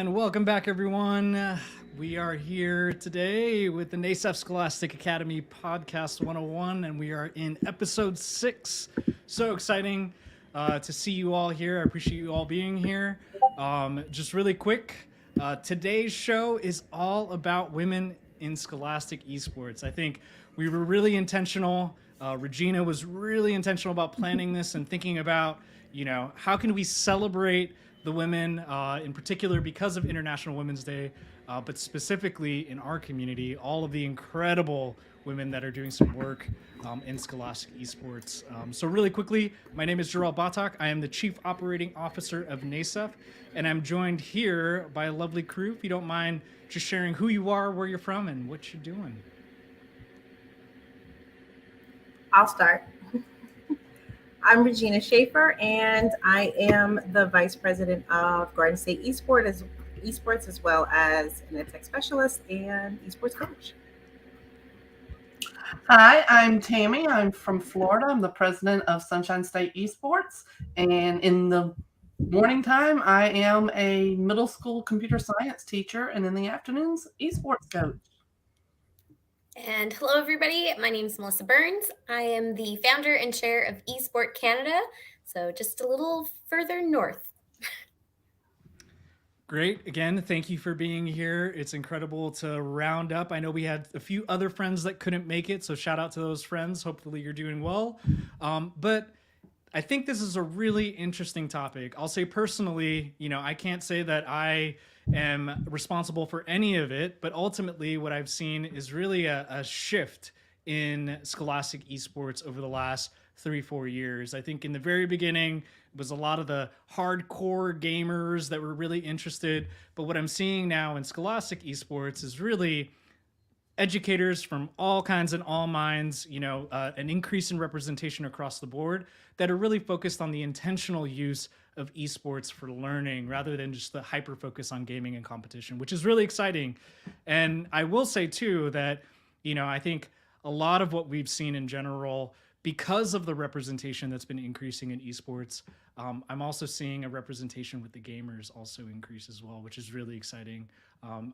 Welcome back, everyone. We are here today with the NASEF Scholastic Academy Podcast 101, and we are in episode 6. So exciting to see you all here. I appreciate you all being here. Just really quick, today's show is all about women in Scholastic Esports. I think we were really intentional. Regina was really intentional about planning this and thinking about, how can we celebrate the women, in particular because of International Women's Day, but specifically in our community, all of the incredible women that are doing some work in Scholastic Esports. So really quickly, my name is Jarrell Batak. I am the Chief Operating Officer of NASEF, and I'm joined here by a lovely crew. If you don't mind just sharing who you are, where you're from, and what you're doing. I'll start. I'm Regina Schaefer, and I am the Vice President of Garden State Esports, as well as an EdTech specialist and esports coach. Hi, I'm Tammy. I'm from Florida. I'm the president of Sunshine State Esports, and in the morning time, I am a middle school computer science teacher, and in the afternoons, esports coach. And hello, everybody. My name is Melissa Burns. I am the founder and chair of eSport Canada, so just a little further north. Great. Again, thank you for being here. It's incredible to round up. I know we had a few other friends that couldn't make it, so shout out to those friends. Hopefully you're doing well. But I think this is a really interesting topic. I'll say personally, I can't say that I am responsible for any of it, but ultimately what I've seen is really a shift in Scholastic Esports over the last 3-4 years. I think in the very beginning it was a lot of the hardcore gamers that were really interested, but what I'm seeing now in Scholastic Esports is really educators from all kinds and all minds, an increase in representation across the board that are really focused on the intentional use of esports for learning rather than just the hyper focus on gaming and competition, which is really exciting. And I will say too that, I think a lot of what we've seen in general, because of the representation that's been increasing in esports, I'm also seeing a representation with the gamers also increase as well, which is really exciting.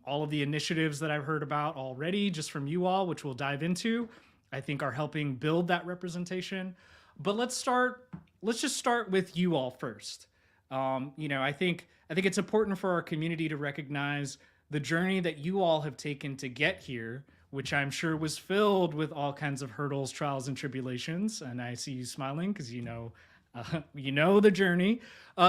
All of the initiatives that I've heard about already just from you all, which we'll dive into, I think are helping build that representation. But let's just start with you all first. I think it's important for our community to recognize the journey that you all have taken to get here, which I'm sure was filled with all kinds of hurdles, trials, and tribulations. And I see you smiling because you know the journey.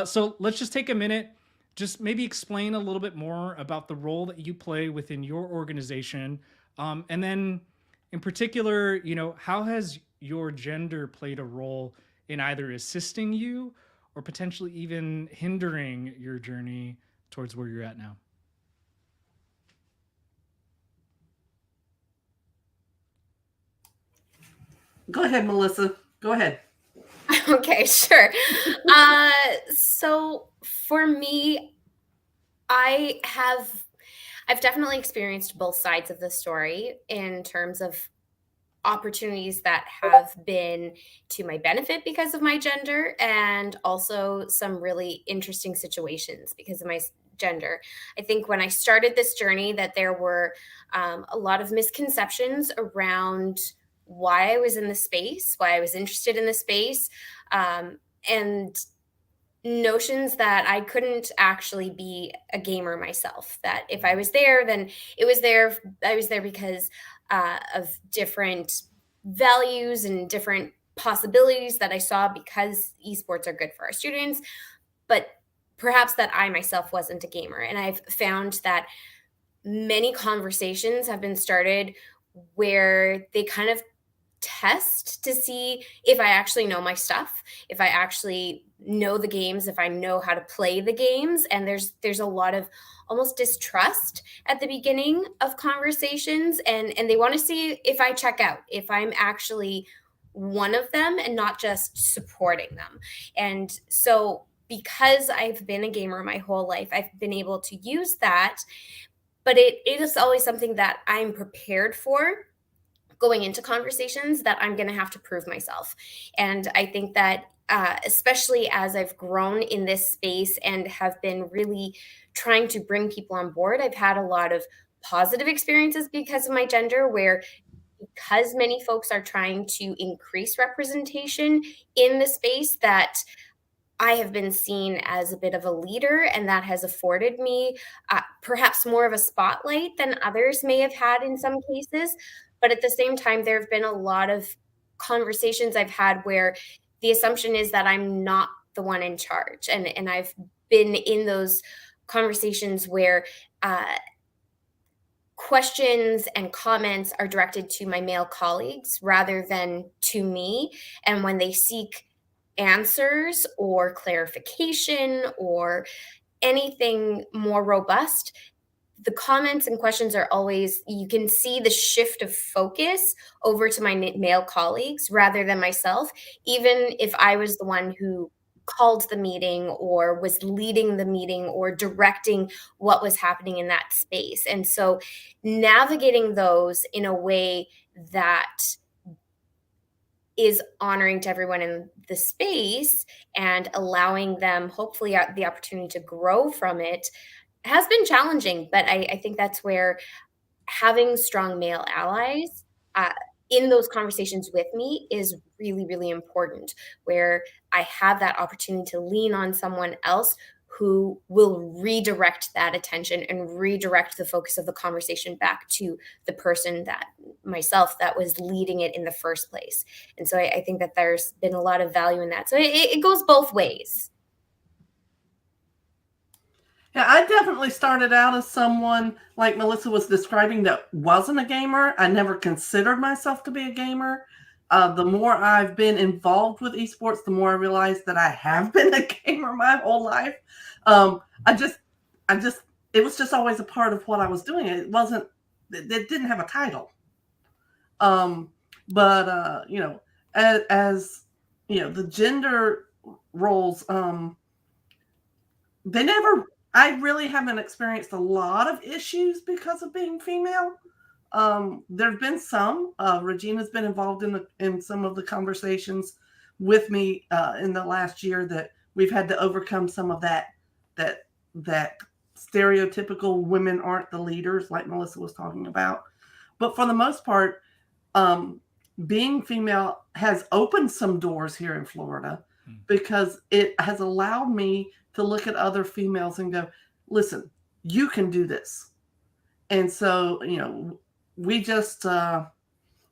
So let's just take a minute, just maybe explain a little bit more about the role that you play within your organization. And then in particular, how has your gender played a role in either assisting you or potentially even hindering your journey towards where you're at now? Go ahead, Melissa. Go ahead. Okay, sure. So for me, I've definitely experienced both sides of the story in terms of opportunities that have been to my benefit because of my gender, and also some really interesting situations because of my gender. I think when I started this journey that there were a lot of misconceptions around why I was in the space, why I was interested in the space, and notions that I couldn't actually be a gamer myself, that if I was there, then I was there because of different values and different possibilities that I saw because esports are good for our students, but perhaps that I myself wasn't a gamer. And I've found that many conversations have been started where they kind of test to see if I actually know my stuff, if I actually know the games, if I know how to play the games. And there's a lot of almost distrust at the beginning of conversations, and they want to see if I check out, if I'm actually one of them and not just supporting them. And so because I've been a gamer my whole life, I've been able to use that, but it is always something that I'm prepared for going into conversations, that I'm going to have to prove myself. And I think that especially as I've grown in this space and have been really trying to bring people on board, I've had a lot of positive experiences because of my gender, where because many folks are trying to increase representation in the space, that I have been seen as a bit of a leader, and that has afforded me perhaps more of a spotlight than others may have had in some cases. But at the same time, there have been a lot of conversations I've had where the assumption is that I'm not the one in charge. And I've been in those conversations where questions and comments are directed to my male colleagues rather than to me. And when they seek answers or clarification or anything more robust, the comments and questions are always, you can see the shift of focus over to my male colleagues rather than myself, even if I was the one who called the meeting or was leading the meeting or directing what was happening in that space. And so navigating those in a way that is honoring to everyone in the space and allowing them hopefully the opportunity to grow from it has been challenging. But I think that's where having strong male allies in those conversations with me is really, really important, where I have that opportunity to lean on someone else who will redirect that attention and redirect the focus of the conversation back to the person, that myself, that was leading it in the first place. And so I think that there's been a lot of value in that. So it goes both ways. Yeah, I definitely started out as someone, like Melissa was describing, that wasn't a gamer. I never considered myself to be a gamer. The more I've been involved with esports, the more I realized that I have been a gamer my whole life. It was just always a part of what I was doing. It didn't have a title. As the gender roles, I really haven't experienced a lot of issues because of being female. There have been some. Regina's been involved in some of the conversations with me in the last year that we've had to overcome some of that stereotypical women aren't the leaders, like Melissa was talking about. But for the most part, being female has opened some doors here in Florida because it has allowed me to look at other females and go, listen, you can do this. And so, we just a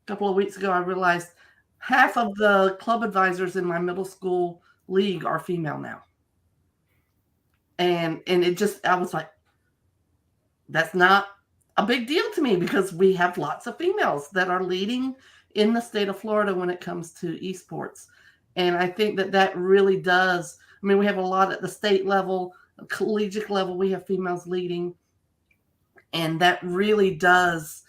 couple of weeks ago, I realized half of the club advisors in my middle school league are female now. And I was like, that's not a big deal to me, because we have lots of females that are leading in the state of Florida when it comes to esports. And I think that really does. I mean, we have a lot at the state level, collegiate level, we have females leading. And that really does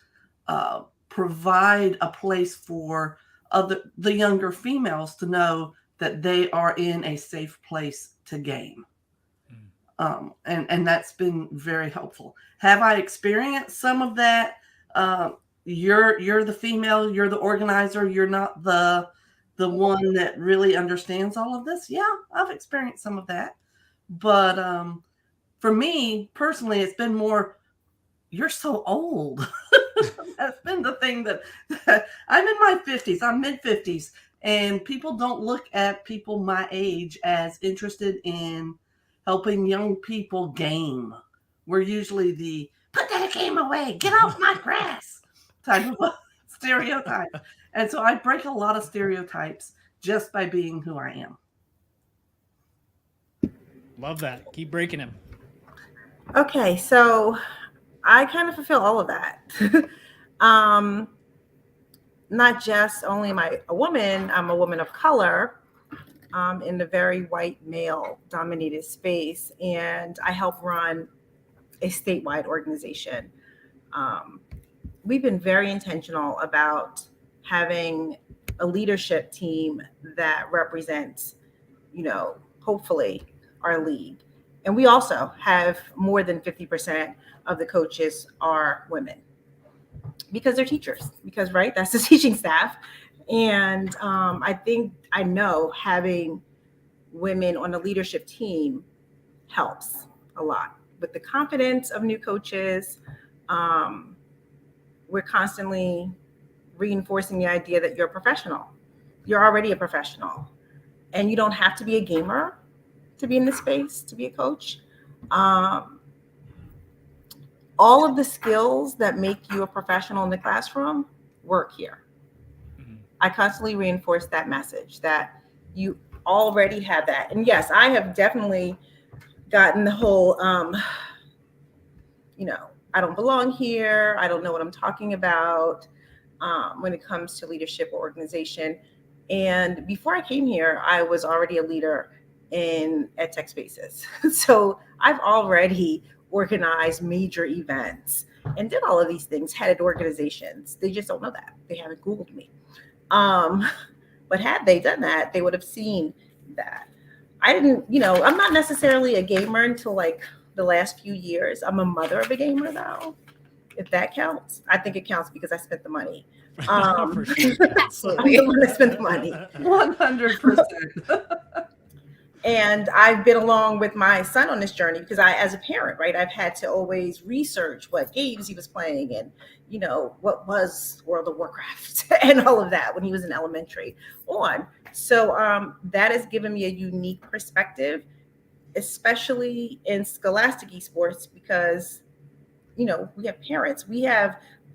provide a place for the younger females to know that they are in a safe place to game. And that's been very helpful. Have I experienced some of that? You're the female, you're the organizer, you're not the one that really understands all of this. Yeah, I've experienced some of that. But for me personally, it's been more, you're so old. That's been the thing that I'm in my 50s, I'm mid 50s, and people don't look at people my age as interested in helping young people game. We're usually the put that game away, get off my grass type of stereotype. And so I break a lot of stereotypes just by being who I am. Love that. Keep breaking him. Okay, so I kind of fulfill all of that. um, Not just only am I a woman, I'm a woman of color in a very white male dominated space, and I help run a statewide organization. Um, we've been very intentional about having a leadership team that represents, hopefully our league. And we also have more than 50% of the coaches are women because they're teachers, because, right, that's the teaching staff. And I know having women on the leadership team helps a lot with the confidence of new coaches. Um, we're constantly reinforcing the idea that you're a professional. You're already a professional, and you don't have to be a gamer to be in this space, to be a coach. Um, all of the skills that make you a professional in the classroom work here. Mhm. I constantly reinforce that message that you already have that. And yes, I have definitely gotten the whole, I don't belong here. I don't know what I'm talking about when it comes to leadership or organization. And before I came here, I was already a leader in EdTech spaces. So I've already organized major events and did all of these things, headed organizations. They just don't know that. They haven't Googled me. Um, but had they done that, they would have seen that. I didn't, I'm not necessarily a gamer until like the last few years. I'm a mother of a gamer though, if that counts. I think it counts because I spent the money. For sure. I'm the one that spent the money. 100%. And I've been along with my son on this journey because as a parent, right, I've had to always research what games he was playing and, what was World of Warcraft and all of that when he was in elementary on. So that has given me a unique perspective, especially in Scholastic Esports, because, we have parents.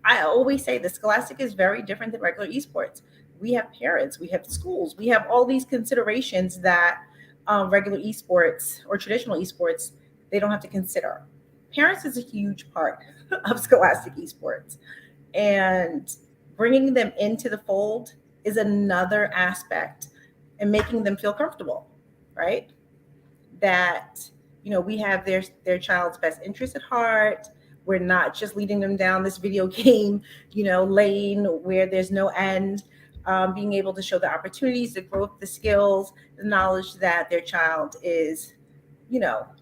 I always say the Scholastic is very different than regular esports. We have parents, we have schools, we have all these considerations that regular esports or traditional esports, they don't have to consider. Parents is a huge part of Scholastic Esports, and bringing them into the fold is another aspect, and making them feel comfortable, right? That we have their child's best interest at heart. We're not just leading them down this video game, lane where there's no end. Being able to show the opportunities, the growth, the skills, the knowledge that their child is,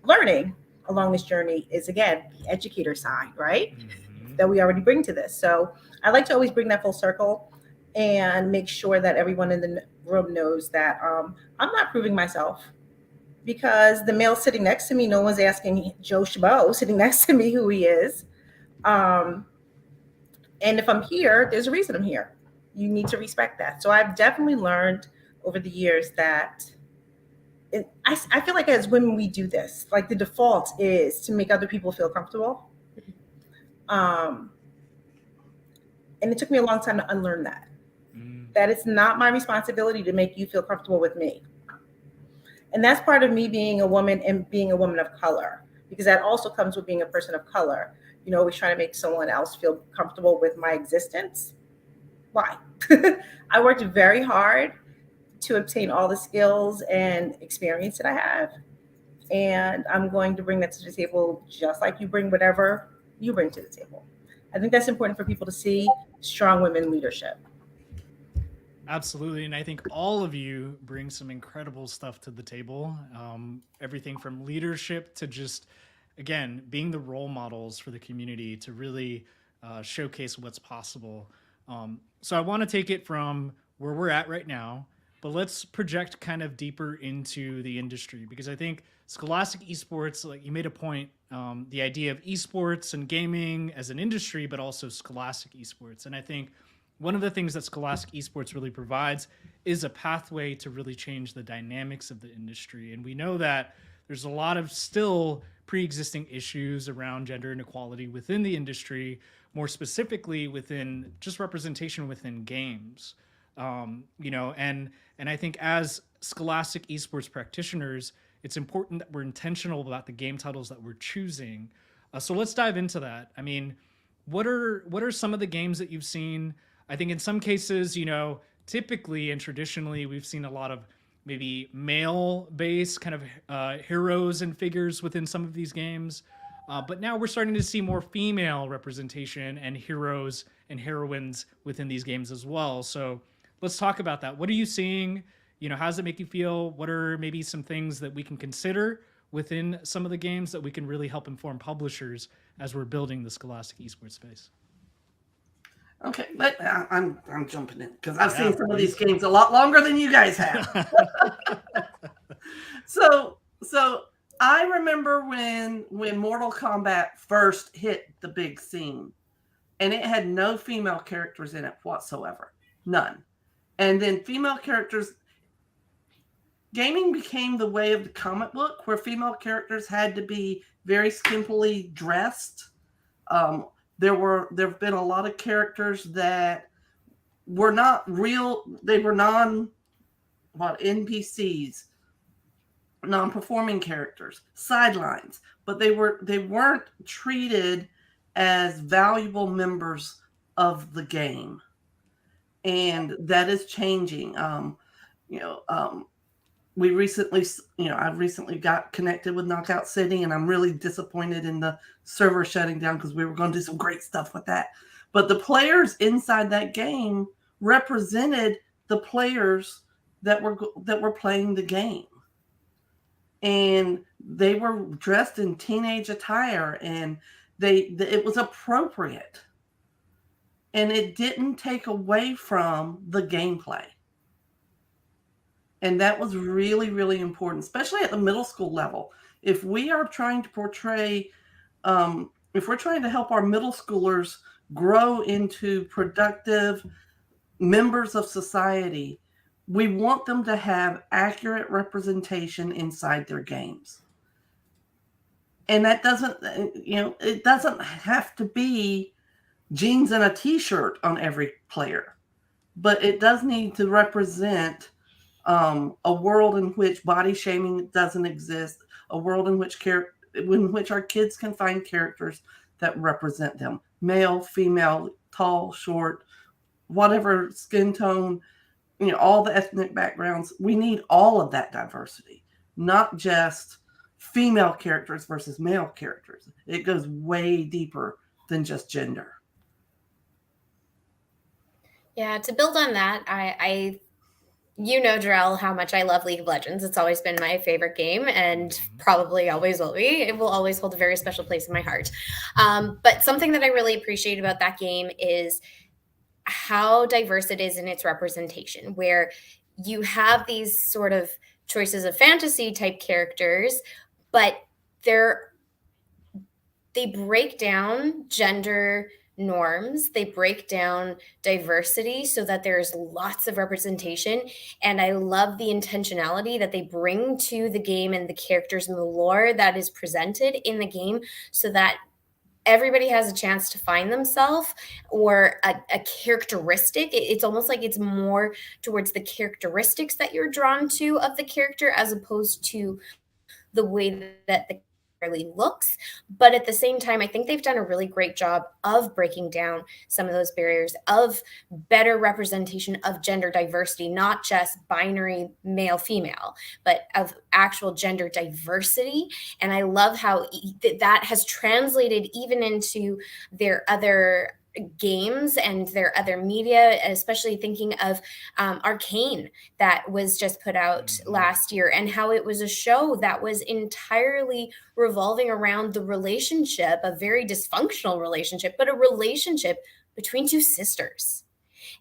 learning along this journey is, again, the educator side, right? Mhm. That we already bring to this. So I like to always bring that full circle and make sure that everyone in the room knows that I'm not proving myself, because the male sitting next to me, no one's asking Joe Chabot sitting next to me who he is. Um, and if I'm here, there's a reason I'm here. You need to respect that. So I've definitely learned over the years that I feel like as women, we do this. Like the default is to make other people feel comfortable. And it took me a long time to unlearn that. That it's not my responsibility to make you feel comfortable with me. And that's part of me being a woman and being a woman of color, because that also comes with being a person of color. Always trying to make someone else feel comfortable with my existence. Why? I worked very hard to obtain all the skills and experience that I have. And I'm going to bring that to the table just like you bring whatever you bring to the table. I think that's important for people to see strong women leadership. Absolutely. And I think all of you bring some incredible stuff to the table. Everything from leadership to just, again, being the role models for the community to really showcase what's possible. So I want to take it from where we're at right now, but let's project kind of deeper into the industry, because I think Scholastic Esports, like you made a point, the idea of esports and gaming as an industry, but also Scholastic Esports. And I think one of the things that Scholastic Esports really provides is a pathway to really change the dynamics of the industry. And we know that there's a lot of still pre-existing issues around gender inequality within the industry, more specifically within just representation within games. And I think as Scholastic Esports practitioners, it's important that we're intentional about the game titles that we're choosing. So let's dive into that. I mean, what are some of the games that you've seen? I think in some cases, typically and traditionally, we've seen a lot of maybe male-based kind of heroes and figures within some of these games. But now we're starting to see more female representation and heroes and heroines within these games as well. So let's talk about that. What are you seeing? How does it make you feel? What are maybe some things that we can consider within some of the games that we can really help inform publishers as we're building the Scholastic Esports space? Okay, I'm jumping in because I've seen some of these games a lot longer than you guys have. So I remember when Mortal Kombat first hit the big scene, and it had no female characters in it whatsoever, none. And then female characters, gaming became the way of the comic book, where female characters had to be very skimpily dressed. There have been a lot of characters that were not real. They were NPCs, non-performing characters, sidelines, but they weren't treated as valuable members of the game, and that is changing. I've recently got connected with Knockout City, and I'm really disappointed in the server shutting down because we were going to do some great stuff with that. But the players inside that game represented the players that were playing the game, and they were dressed in teenage attire, and it was appropriate, and it didn't take away from the gameplay. And that was really, really important, especially at the middle school level. If we are trying to portray, if we're trying to help our middle schoolers grow into productive members of society, we want them to have accurate representation inside their games. And that doesn't, it doesn't have to be jeans and a t-shirt on every player, but it does need to represent a world in which body shaming doesn't exist, a world in which our kids can find characters that represent them, male, female, tall, short, whatever skin tone, all the ethnic backgrounds. We need all of that diversity, not just female characters versus male characters. It goes way deeper than just gender. Yeah, to build on that, I Jarrell, how much I love League of Legends. It's always been my favorite game and probably always will be. It will always hold a very special place in my heart. But something that I really appreciate about that game is how diverse it is in its representation, where you have these sort of choices of fantasy type characters, but they break down gender norms, they break down diversity so that there's lots of representation. And I love the intentionality that they bring to the game and the characters and the lore that is presented in the game, so that everybody has a chance to find themselves or a characteristic. It's almost like it's more towards the characteristics that you're drawn to of the character, as opposed to the way that the really looks. But at the same time, I think they've done a really great job of breaking down some of those barriers, of better representation of gender diversity, not just binary male female, but of actual gender diversity. And I love how that has translated even into their other games and their other media, especially thinking of Arcane that was just put out last year, and how it was a show that was entirely revolving around the relationship, a very dysfunctional relationship, but a relationship between two sisters,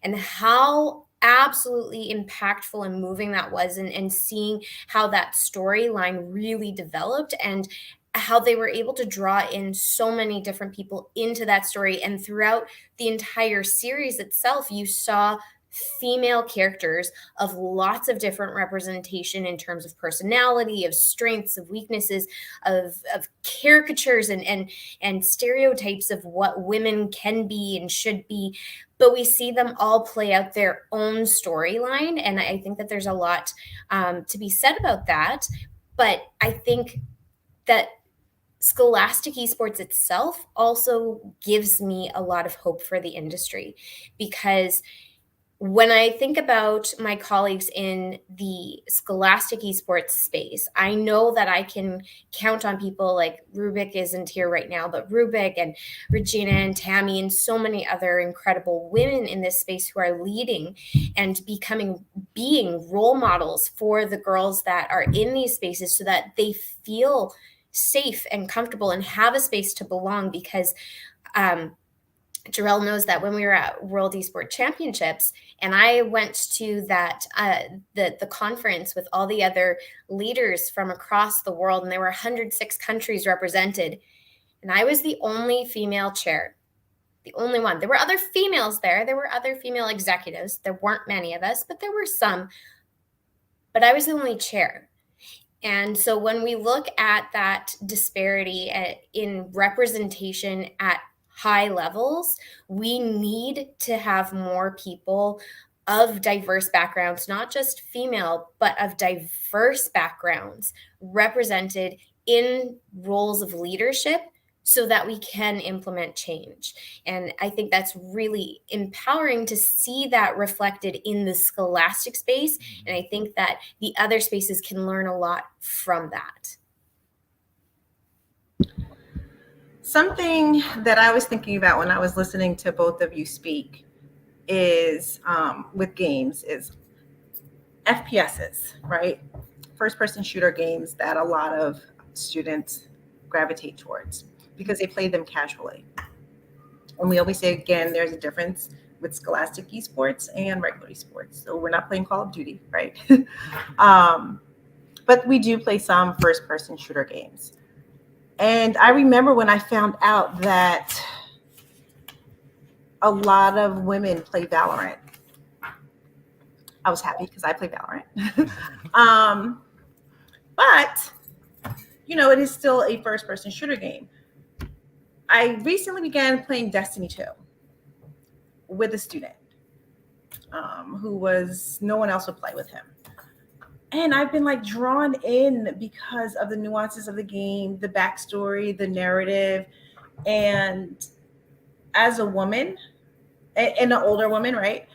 and how absolutely impactful and moving that was, and seeing how that storyline really developed, and how they were able to draw in so many different people into that story. And throughout the entire series itself, you saw female characters of lots of different representation in terms of personality, of strengths, of weaknesses, of caricatures and stereotypes of what women can be and should be. But we see them all play out their own storyline. And I think that there's a lot to be said about that. But I think that Scholastic Esports itself also gives me a lot of hope for the industry, because when I think about my colleagues in the Scholastic Esports space, I know that I can count on people like Rubik isn't here right now, but Rubik and Regina and Tammy and so many other incredible women in this space who are leading and being role models for the girls that are in these spaces, so that they feel safe and comfortable and have a space to belong. Because Jarrell knows that when we were at World Esport Championships, and I went to that the conference with all the other leaders from across the world, and there were 106 countries represented, and I was the only female chair, the only one. There were other females there. There were other female executives. There weren't many of us, but there were some. But I was the only chair. And so when we look at that disparity in representation at high levels, we need to have more people of diverse backgrounds, not just female, but of diverse backgrounds represented in roles of leadership, so that we can implement change. And I think that's really empowering to see that reflected in the scholastic space. And I think that the other spaces can learn a lot from that. Something that I was thinking about when I was listening to both of you speak is with games is FPSs, right? First person shooter games that a lot of students gravitate towards because they play them casually. And we always say, again, there's a difference with Scholastic Esports and regular esports. So we're not playing Call of Duty, right? But we do play some first person shooter games. And I remember when I found out that a lot of women play Valorant. I was happy because I play Valorant. But, you know, it is still a first-person shooter game. I recently began playing Destiny 2 with a student who was, no one else would play with him. And I've been like drawn in because of the nuances of the game, the backstory, the narrative. And as a woman, and an older woman, right?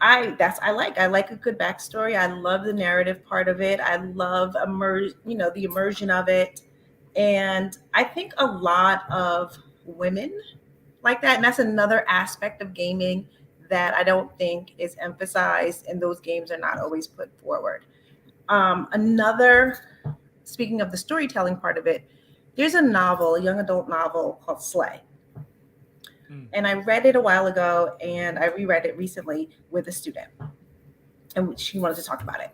I like a good backstory. I love the narrative part of it. I love the immersion of it. And I think a lot of women like that. And that's another aspect of gaming that I don't think is emphasized, and those games are not always put forward. Speaking of the storytelling part of it, there's a young adult novel called Slay. And I read it a while ago, and I reread it recently with a student, and she wanted to talk about it.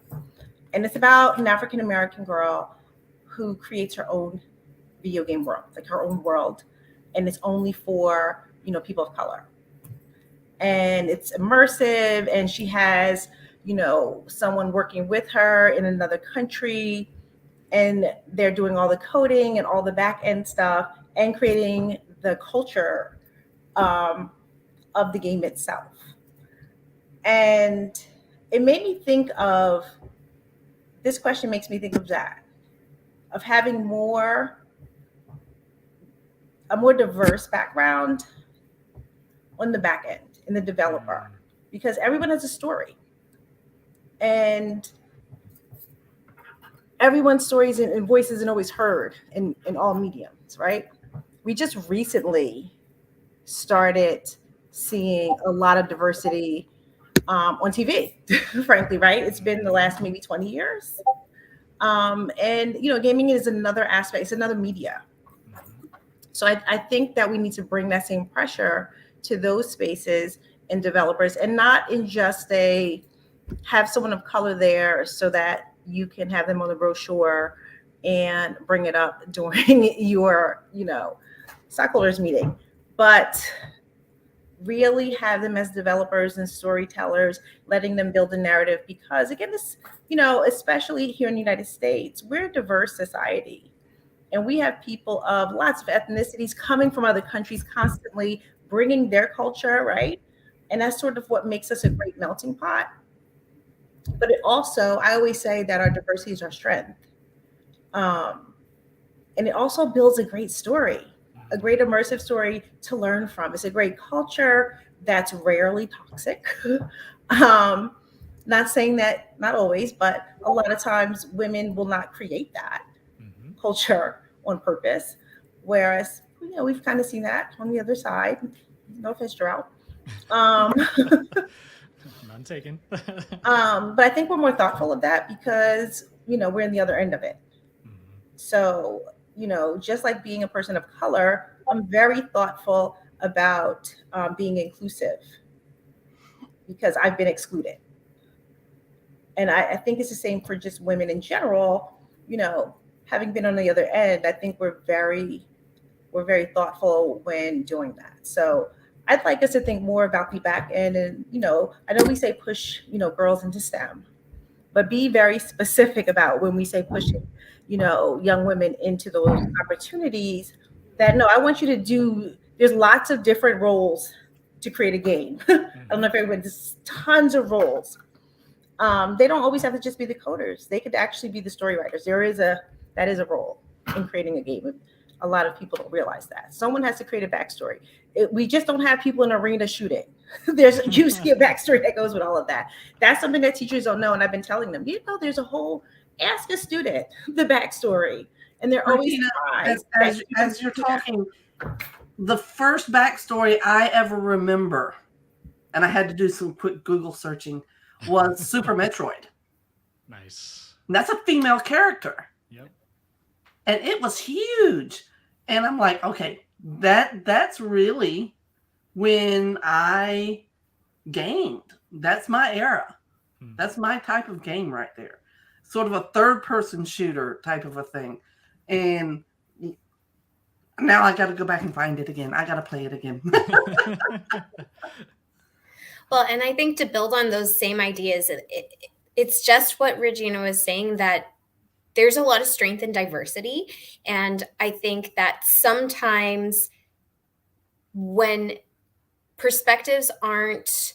And it's about an African-American girl who creates her own video game world, like her own world, and it's only for, people of color. And it's immersive, and she has, someone working with her in another country, and they're doing all the coding and all the back end stuff and creating the culture of the game itself. And this question makes me think of that, of having a more diverse background on the back end, in the developer, because everyone has a story. And everyone's stories and voice isn't always heard in all mediums, right? We just recently started seeing a lot of diversity on TV, frankly, right? It's been the last maybe 20 years. And, gaming is another aspect. It's another media. So I think that we need to bring that same pressure to those spaces and developers, and not in just have someone of color there so that you can have them on the brochure and bring it up during your, stockholders meeting, but really have them as developers and storytellers, letting them build a narrative. Because again, this, especially here in the United States, we're a diverse society, and we have people of lots of ethnicities coming from other countries constantly bringing their culture, right? And that's sort of what makes us a great melting pot. But it also, I always say that our diversity is our strength. And it also builds a great story, a great immersive story to learn from. It's a great culture that's rarely toxic. um, Not saying that, not always, but a lot of times women will not create that Mm-hmm. culture on purpose. Whereas, we've kind of seen that on the other side. No fish drought. Um, None taken. but I think we're more thoughtful of that because, we're in the other end of it. Mhm. So, just like being a person of color, I'm very thoughtful about being inclusive because I've been excluded. And I think it's the same for just women in general. Having been on the other end, I think we're very thoughtful when doing that. So I'd like us to think more about the back end, and I know we say push girls into STEM, but be very specific about when we say pushing young women into those opportunities. That, no, I want you to do. There's lots of different roles to create a game. I don't know Mhm. if everyone. There's tons of roles. They don't always have to just be the coders. They could actually be the story writers. That is a role in creating a game. A lot of people don't realize that. Someone has to create a backstory. We just don't have people in arena shooting. There's usually a backstory that goes with all of that. That's something that teachers don't know, and I've been telling them. There's a whole ask a student the backstory, and they're always Regina, surprised as, that as, you can as you're do that. talking, the first backstory I ever remember, and I had to do some quick Google searching, was Super Metroid. Nice. And that's a female character. Yep. And it was huge. And I'm like, okay, that's really when I gamed. That's my era. Mhm. That's my type of game right there. Sort of a third person shooter type of a thing. And now I got to go back and find it again. I got to play it again. Well, and I think to build on those same ideas, it's just what Regina was saying, that there's a lot of strength in diversity. And I think that sometimes when perspectives aren't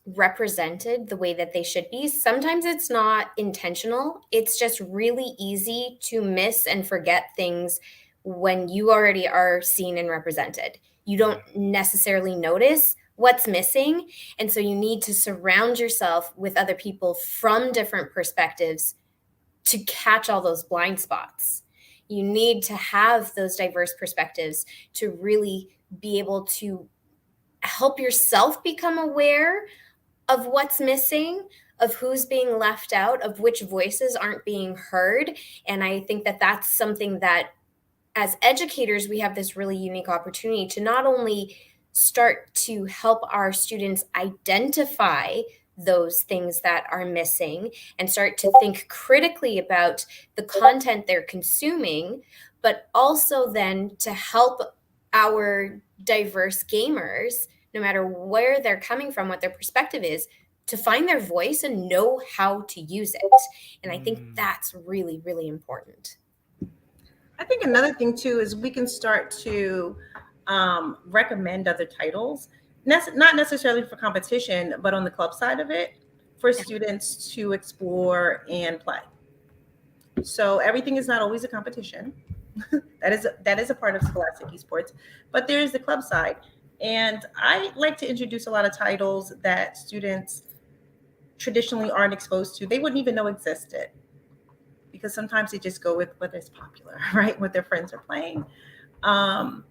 represented the way that they should be, sometimes it's not intentional. It's just really easy to miss and forget things when you already are seen and represented. You don't necessarily notice what's missing. And so you need to surround yourself with other people from different perspectives to catch all those blind spots. You need to have those diverse perspectives to really be able to help yourself become aware of what's missing, of who's being left out, of which voices aren't being heard. And I think that that's something that, as educators, we have this really unique opportunity to not only start to help our students identify those things that are missing and start to think critically about the content they're consuming, but also then to help our diverse gamers, no matter where they're coming from, what their perspective is, to find their voice and know how to use it. And I think that's really, really important. I think another thing too is we can start to recommend other titles, not necessarily for competition, but on the club side of it, for students to explore and play. So everything is not always a competition. That is a part of Scholastic Esports, but there is the club side, and I like to introduce a lot of titles that students traditionally aren't exposed to. They wouldn't even know existed because sometimes they just go with what is popular, right? What their friends are playing. Um,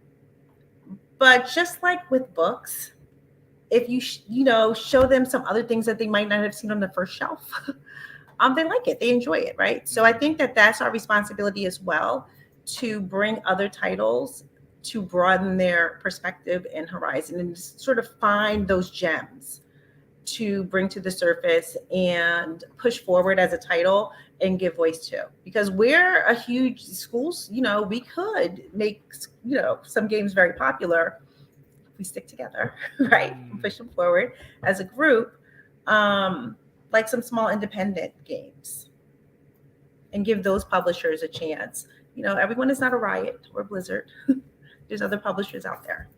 but just like with books, if you show them some other things that they might not have seen on the first shelf, they like it, they enjoy it, right? So I think that that's our responsibility as well, to bring other titles to broaden their perspective and horizon and sort of find those gems to bring to the surface and push forward as a title and give voice to, because we're a huge schools, we could make some games very popular if we stick together, right? Push them forward as a group, like some small independent games, and give those publishers a chance. Everyone is not a Riot or Blizzard. There's other publishers out there.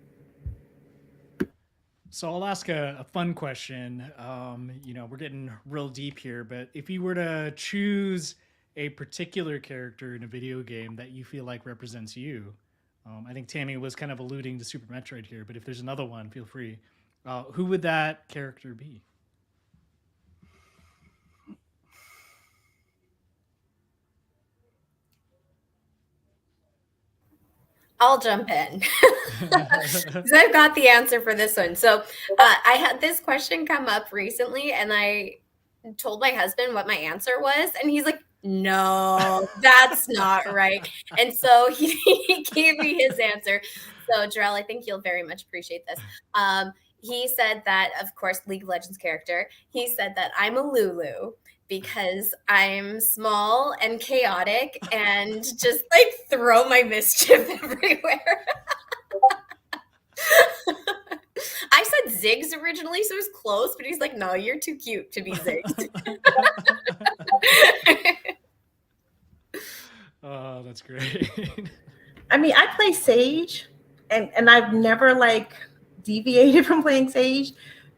So I'll ask a fun question. We're getting real deep here, but if you were to choose a particular character in a video game that you feel like represents you. I think Tammy was kind of alluding to Super Metroid here, but if there's another one, feel free. Who would that character be? I'll jump in because I've got the answer for this one. So I had this question come up recently, and I told my husband what my answer was, and he's like, no, that's not right. And so he gave me his answer. So Jarrell, I think you'll very much appreciate this. He said that, of course, League of Legends character, he said that I'm a Lulu because I'm small and chaotic and just like throw my mischief everywhere. I said Ziggs originally, so it was close, but he's like, no, you're too cute to be Ziggs. Oh, that's great. I mean, I play Sage, and I've never like deviated from playing Sage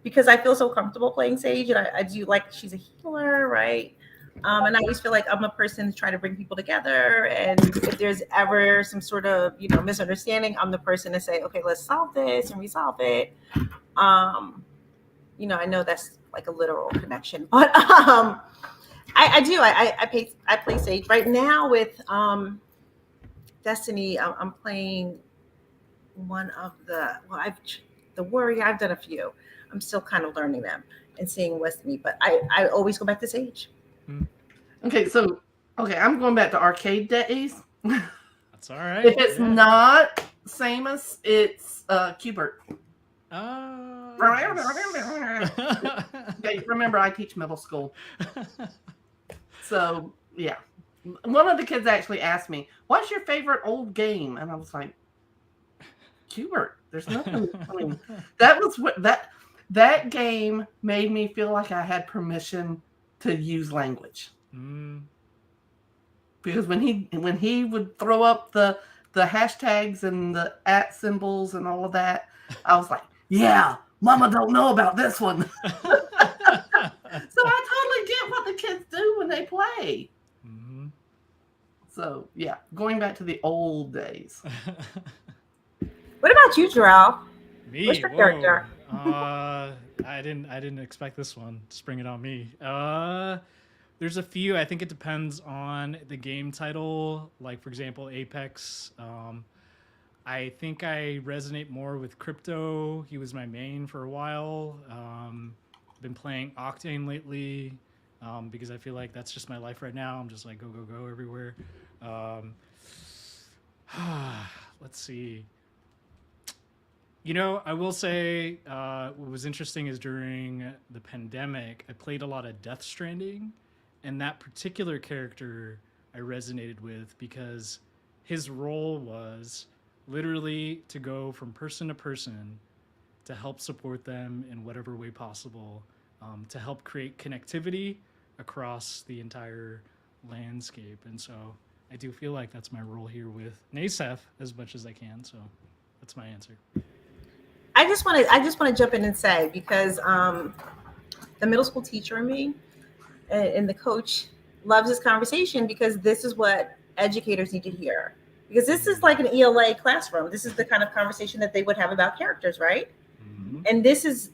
because I feel so comfortable playing Sage, and I do like she's a healer, right? And I always feel like I'm a person trying to bring people together. And if there's ever some sort of misunderstanding, I'm the person to say, okay, let's solve this and resolve it. I know that's like a literal connection, but I do. I play Sage right now with Destiny. I'm playing one of the Warrior. I've done a few. I'm still kind of learning them and seeing what's me, but I always go back to Sage. Okay, I'm going back to arcade days. That's all right. If it's not Samus, it's Qbert. Okay, remember, I teach middle school. So, yeah. One of the kids actually asked me, what's your favorite old game? And I was like, Qbert. There's nothing. I mean, that was what that game made me feel like I had permission to use language. Because when he would throw up the hashtags and the @ symbols and all of that, I was like, yeah, mama don't know about this one. So I totally get what the kids do when they play. So yeah, going back to the old days. What about you, Jarrell? Me? What's your character? I didn't expect this one. Just bring it on me. There's a few. I think it depends on the game title. Like, for example, Apex. I think I resonate more with Crypto. He was my main for a while. Been playing Octane lately because I feel like that's just my life right now. I'm just like go everywhere. Let's see. I will say what was interesting is during the pandemic, I played a lot of Death Stranding. And that particular character I resonated with because his role was literally to go from person to person to help support them in whatever way possible, to help create connectivity across the entire landscape. And so I do feel like that's my role here with NASEF as much as I can. So that's my answer. I just want to jump in and say, because the middle school teacher in me and the coach loves this conversation because this is what educators need to hear. Because this is like an ELA classroom. This is the kind of conversation that they would have about characters, right? Mm-hmm. And this is,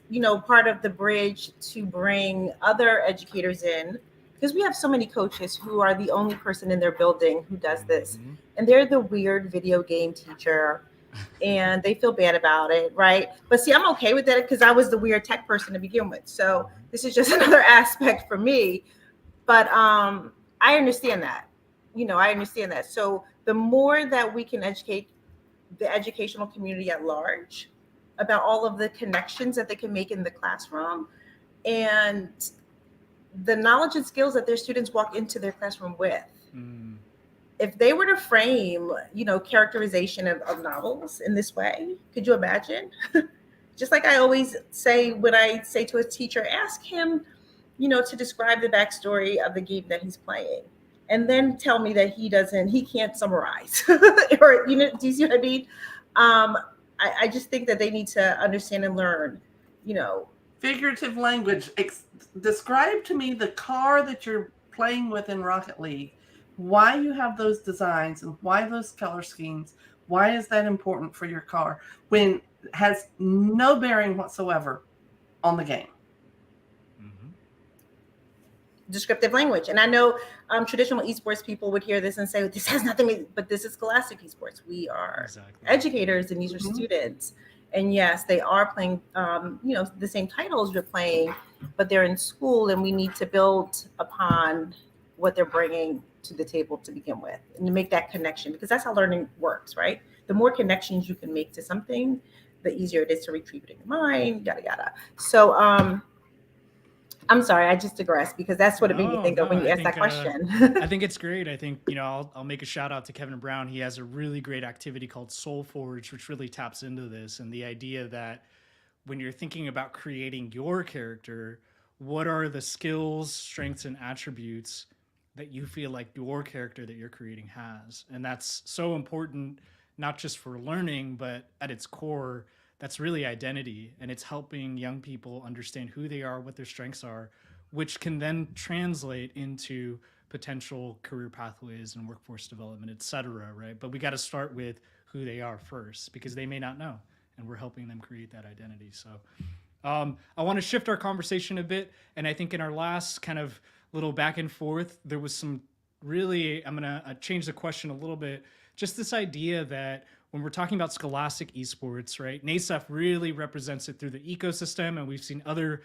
part of the bridge to bring other educators in, because we have so many coaches who are the only person in their building who does this. Mm-hmm. And they're the weird video game teacher and they feel bad about it, right? But see, I'm okay with that because I was the weird tech person to begin with. So this is just another aspect for me. But I understand that. I understand that. So the more that we can educate the educational community at large about all of the connections that they can make in the classroom and the knowledge and skills that their students walk into their classroom with. If they were to frame, characterization of novels in this way, could you imagine? Just like I always say when I say to a teacher, ask him, to describe the backstory of the game that he's playing, and then tell me that he can't summarize, or do you see what I mean? I just think that they need to understand and learn, figurative language. Describe to me the car that you're playing with in Rocket League. why you have those designs and why those color schemes. Why is that important for your car when it has no bearing whatsoever on the game? Descriptive language. And I know traditional esports people would hear this and say, this has nothing, but this is Scholastic Esports. We are educators and these are students. And yes, they are playing, the same titles you're playing, but they're in school and we need to build upon what they're bringing to the table to begin with and to make that connection, because that's how learning works, right? The more connections you can make to something, the easier it is to retrieve it in your mind, yada, yada. So, I'm sorry, I just digressed because that's what it made me think of when you asked that question. I think it's great. I think, I'll make a shout out to Kevin Brown. He has a really great activity called Soul Forge, which really taps into this and the idea that when you're thinking about creating your character, what are the skills, strengths, and attributes that you feel like your character that you're creating has? And that's so important, not just for learning, but at its core, that's really identity, and it's helping young people understand who they are, what their strengths are, which can then translate into potential career pathways and workforce development, et cetera, right? But we got to start with who they are first, because they may not know, and we're helping them create that identity. So I want to shift our conversation a bit, and I think in our last kind of little back and forth, there was some really, I'm going to change the question a little bit, just this idea that when we're talking about Scholastic Esports, right, NASEF really represents it through the ecosystem, and we've seen other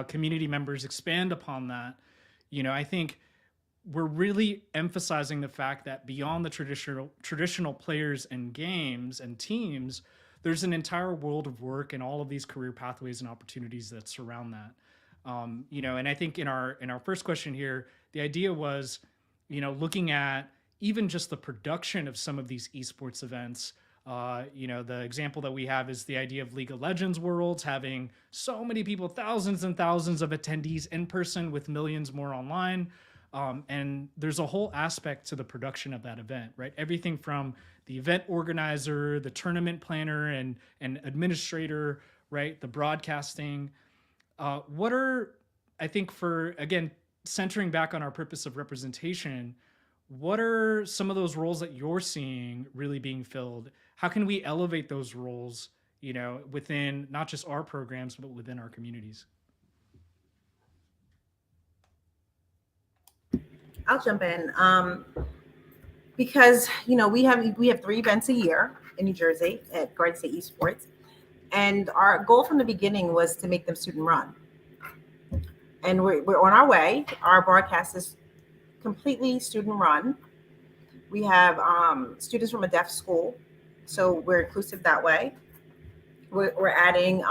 community members expand upon that. I think we're really emphasizing the fact that beyond the traditional players and games and teams, there's an entire world of work and all of these career pathways and opportunities that surround that. And I think in our first question here, the idea was, looking at even just the production of some of these esports events. The example that we have is the idea of League of Legends Worlds having so many people, thousands and thousands of attendees in person with millions more online. And there's a whole aspect to the production of that event, right? Everything from the event organizer, the tournament planner and administrator, right? The broadcasting. What are, I think for, again, centering back on our purpose of representation, what are some of those roles that you're seeing really being filled? How can we elevate those roles, within not just our programs, but within our communities? I'll jump in because we have 3 events a year in New Jersey at Garden State Esports, and our goal from the beginning was to make them student run, and we're on our way. Our broadcast is completely student run. We have students from a deaf school, so we're inclusive that way. We're adding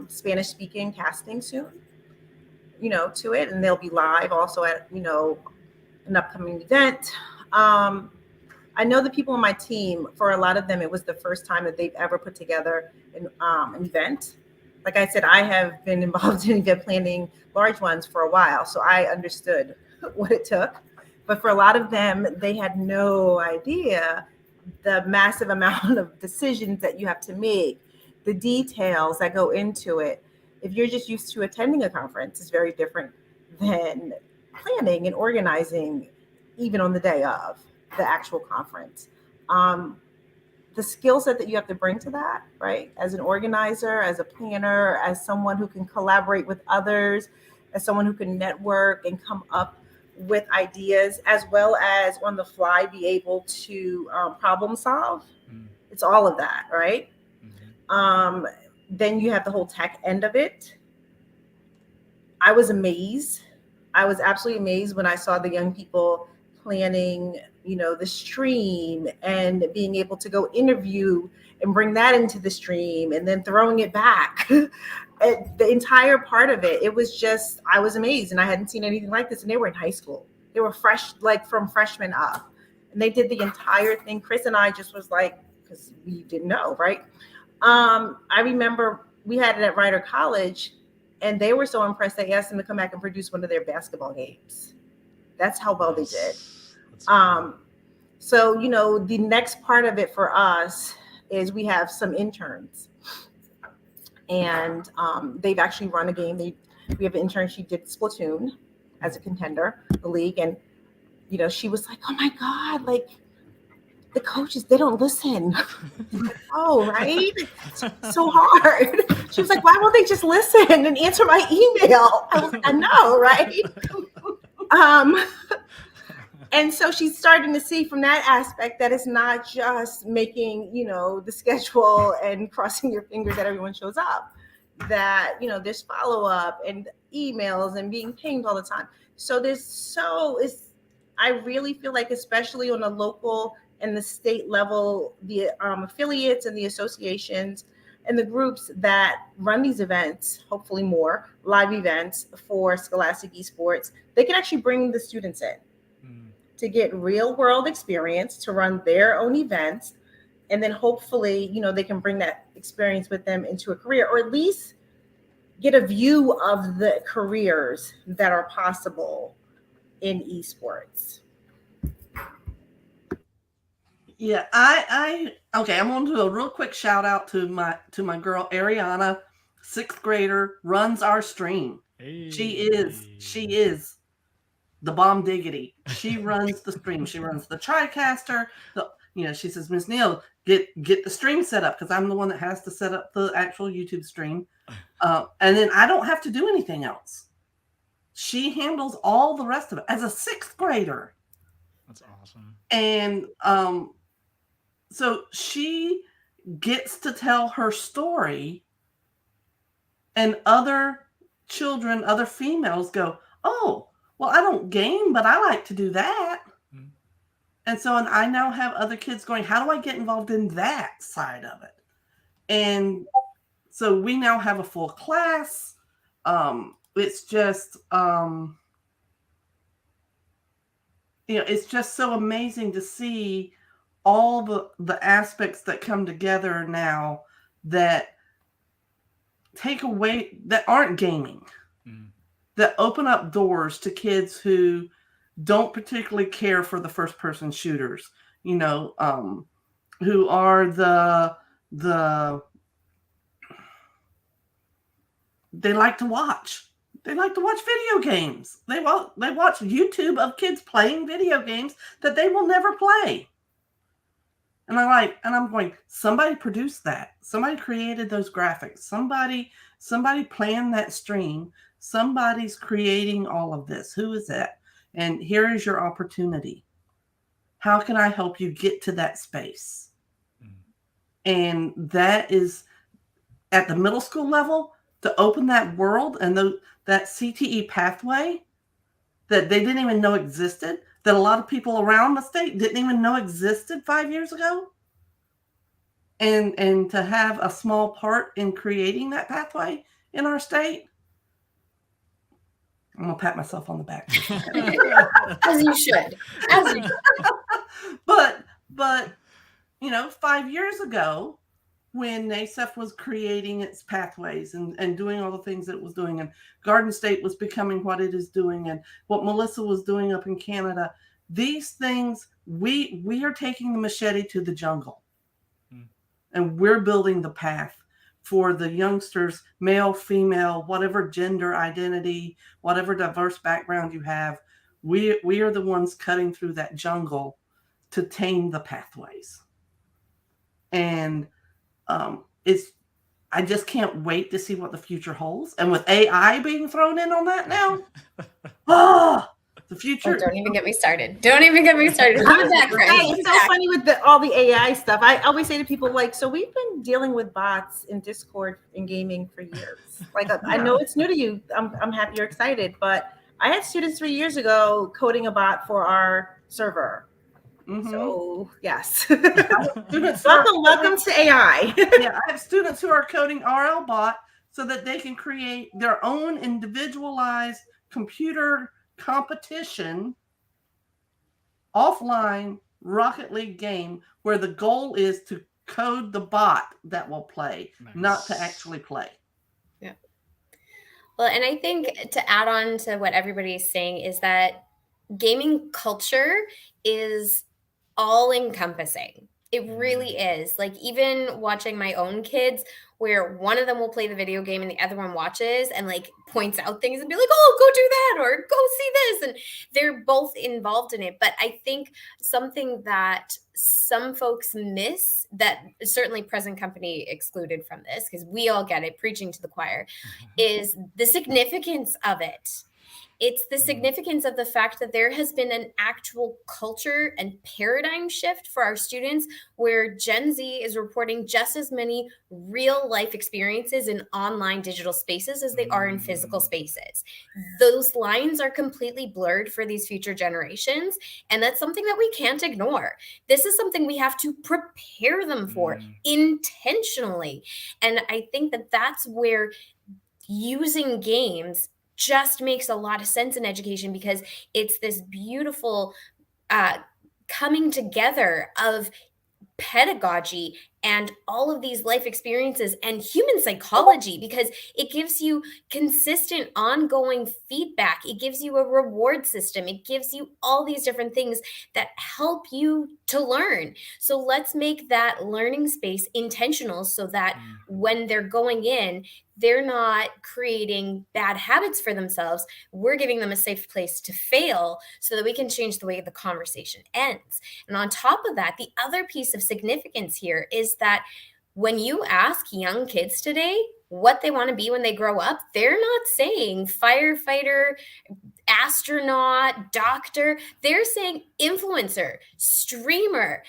Spanish speaking casting soon, to it, and they'll be live also at an upcoming event. I know the people on my team, for a lot of them, it was the first time that they've ever put together an event. Like I said, I have been involved in event planning, large ones, for a while, so I understood what it took. But for a lot of them, they had no idea the massive amount of decisions that you have to make, the details that go into it. If you're just used to attending a conference, it's very different than planning and organizing, even on the day of the actual conference. The skill set that you have to bring to that, right? As an organizer, as a planner, as someone who can collaborate with others, as someone who can network and come up with ideas, as well as on the fly be able to problem solve. It's all of that, right? Then you have the whole tech end of it. I was amazed. I was absolutely amazed when I saw the young people planning, the stream and being able to go interview and bring that into the stream and then throwing it back. The entire part of it, it was just, I was amazed, and I hadn't seen anything like this. And they were in high school. They were fresh, like from freshmen up, and they did the entire thing. Chris and I just was like, because we didn't know, right? I remember we had it at Rider College, and they were so impressed they asked them to come back and produce one of their basketball games. That's how well they did. So, the next part of it for us is we have some interns, and they've actually run a game. We have an intern. She did Splatoon as a contender, the league, and she was like, oh my God, like the coaches, they don't listen. Oh, right? It's so hard. She was like, why won't they just listen and answer my email? I was like, I know, right? And so she's starting to see from that aspect that it's not just making, the schedule and crossing your fingers that everyone shows up, that, there's follow-up and emails and being pinged all the time. So I really feel like, especially on the local and the state level, the affiliates and the associations and the groups that run these events, hopefully more live events for Scholastic Esports, they can actually bring the students in to get real world experience, to run their own events. And then hopefully, they can bring that experience with them into a career, or at least get a view of the careers that are possible in esports. Yeah, I'm going to do a real quick shout out to my girl Ariana, 6th grader, runs our stream. Hey. She is the bomb diggity. She runs the stream. She runs the TriCaster. She says, Miss Neal, get the stream set up, because I'm the one that has to set up the actual YouTube stream. And then I don't have to do anything else. She handles all the rest of it as a 6th grader. That's awesome. And so she gets to tell her story, and other children, other females go, oh, well, I don't game, but I like to do that. Mm-hmm. And so I now have other kids going, how do I get involved in that side of it? And so we now have a full class. It's just, it's just so amazing to see all the aspects that come together now that take away, that aren't gaming. Mm. That open up doors to kids who don't particularly care for the first person shooters, who are they like to watch. They like to watch video games. They watch YouTube of kids playing video games that they will never play. And I'm going, somebody produced that. Somebody created those graphics. Somebody planned that stream. Somebody's creating all of this. Who is that? And here is your opportunity. How can I help you get to that space? Mm-hmm. And that is at the middle school level, to open that world and that CTE pathway that they didn't even know existed, that a lot of people around the state didn't even know existed 5 years ago. And to have a small part in creating that pathway in our state, I'm going to pat myself on the back. As you should. But 5 years ago, when NASEF was creating its pathways and doing all the things that it was doing, and Garden State was becoming what it is doing, and what Melissa was doing up in Canada, these things, we are taking the machete to the jungle. And we're building the path for the youngsters, male, female, whatever gender identity, whatever diverse background you have. We are the ones cutting through that jungle to tame the pathways. And I just can't wait to see what the future holds. And with AI being thrown in on that now, the future. Oh, don't even get me started. It's so funny with all the AI stuff. I always say to people, so we've been dealing with bots in Discord and gaming for years. I know it's new to you. I'm happy you're excited, but I had students 3 years ago coding a bot for our server. Mm-hmm. So yes, welcome to AI. Yeah, I have students who are coding RL bot so that they can create their own individualized computer competition offline Rocket League game where the goal is to code the bot that will play, not to actually play. Yeah. Well, and I think to add on to what everybody's saying is that gaming culture is all encompassing. It really is. Even watching my own kids, where one of them will play the video game and the other one watches and like points out things and be like, oh, go do that or go see this. And they're both involved in it. But I think something that some folks miss, that certainly present company excluded from this, because we all get it, preaching to the choir, is the significance of it. It's the significance of the fact that there has been an actual culture and paradigm shift for our students, where Gen Z is reporting just as many real life experiences in online digital spaces as they are in physical spaces. Those lines are completely blurred for these future generations, and that's something that we can't ignore. This is something we have to prepare them for intentionally. And I think that that's where using games just makes a lot of sense in education, because it's this beautiful coming together of pedagogy and all of these life experiences and human psychology, because it gives you consistent ongoing feedback. It gives you a reward system. It gives you all these different things that help you to learn. So let's make that learning space intentional, so that when they're going in, they're not creating bad habits for themselves. We're giving them a safe place to fail so that we can change the way the conversation ends. And on top of that, the other piece of significance here is that when you ask young kids today what they want to be when they grow up, they're not saying firefighter, astronaut, doctor. They're saying influencer, streamer,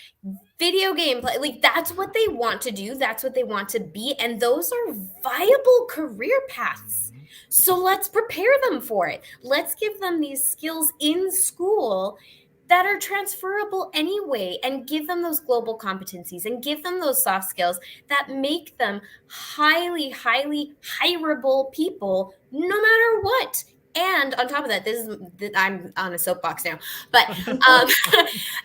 video game play. Like, that's what they want to do. That's what they want to be. And those are viable career paths. So let's prepare them for it. Let's give them these skills in school that are transferable anyway, and give them those global competencies and give them those soft skills that make them highly hireable people no matter what. And on top of that, I'm on a soapbox now, but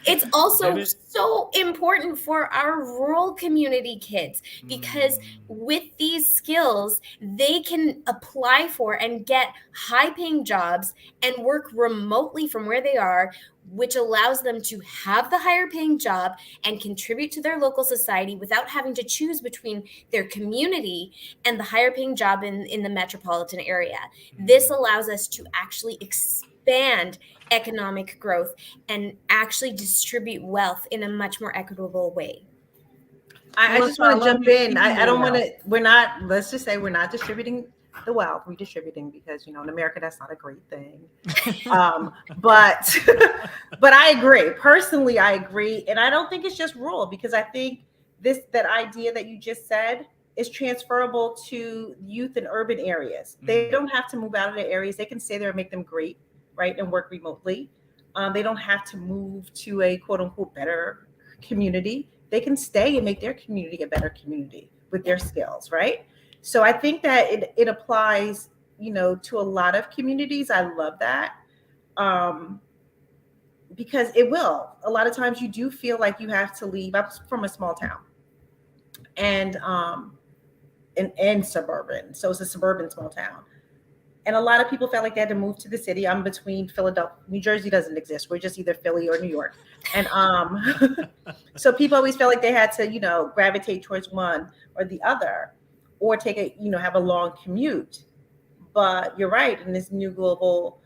it's also so important for our rural community kids, because with these skills, they can apply for and get high-paying jobs and work remotely from where they are, which allows them to have the higher paying job and contribute to their local society without having to choose between their community and the higher paying job in the metropolitan area. This allows us to actually expand economic growth and actually distribute wealth in a much more equitable way. I just want to jump in. I don't want to, let's just say we're not distributing the wealth, redistributing, because in America that's not a great thing. But I agree. Personally, I agree, and I don't think it's just rural, because I think that idea that you just said is transferable to youth in urban areas. They don't have to move out of their areas. They can stay there and make them great, right, and work remotely. They don't have to move to a quote unquote better community. They can stay and make their community a better community with their skills, right? So I think that it applies, to a lot of communities. I love that, because it will. A lot of times you do feel like you have to leave. I'm from a small town, and suburban, so it's a suburban small town. And a lot of people felt like they had to move to the city. I'm between Philadelphia. New Jersey doesn't exist. We're just either Philly or New York. And so people always felt like they had to, gravitate towards one or the other, or have a long commute. But you're right. In this new global,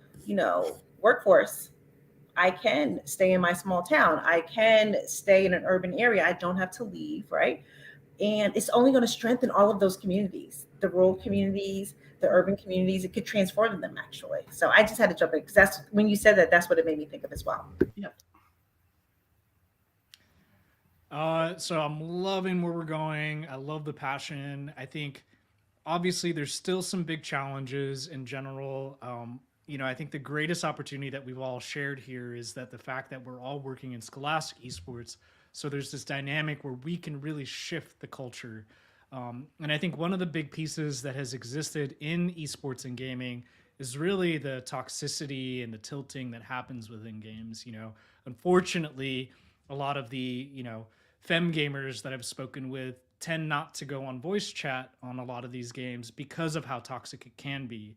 workforce, I can stay in my small town. I can stay in an urban area. I don't have to leave, right? And it's only going to strengthen all of those communities, the rural communities, the urban communities. It could transform them, actually. So I just had to jump in, because that's when you said that, that's what it made me think of as well. Yeah. So I'm loving where we're going. I love the passion. I think obviously there's still some big challenges in general. I think the greatest opportunity that we've all shared here is that the fact that we're all working in Scholastic Esports. So there's this dynamic where we can really shift the culture. And I think one of the big pieces that has existed in esports and gaming is really the toxicity and the tilting that happens within games. Unfortunately, a lot of the, femme gamers that I've spoken with tend not to go on voice chat on a lot of these games because of how toxic it can be.